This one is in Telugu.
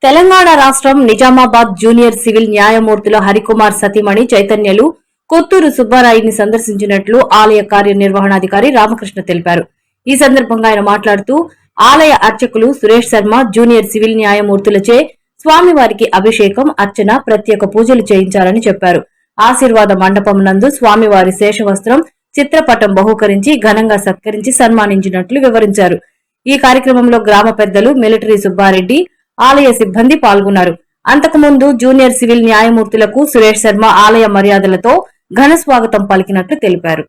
తెలంగాణ రాష్ట్రం నిజామాబాద్ జూనియర్ సివిల్ న్యాయమూర్తుల హరికుమార్ సతీమణి చైతన్యలు కొత్తూరు సుబ్బారాయుడిని సందర్శించినట్లు ఆలయ కార్యనిర్వహణాధికారి రామకృష్ణ తెలిపారు. ఈ సందర్భంగా ఆయన మాట్లాడుతూ ఆలయ అర్చకులు సురేష్ శర్మ జూనియర్ సివిల్ న్యాయమూర్తులచే స్వామివారికి అభిషేకం, అర్చన, ప్రత్యేక పూజలు చేయించాలని చెప్పారు. ఆశీర్వాద మండపం నందు స్వామివారి శేషవస్త్రం, చిత్రపటం బహూకరించి ఘనంగా సత్కరించి సన్మానించినట్లు వివరించారు. ఈ కార్యక్రమంలో గ్రామ పెద్దలు మిలిటరీ సుబ్బారెడ్డి, ఆలయ సిబ్బంది పాల్గొన్నారు. అంతకుముందు జూనియర్ సివిల్ న్యాయమూర్తులకు సురేష్ శర్మ ఆలయ మర్యాదలతో ఘన స్వాగతం పలికినట్లు తెలిపారు.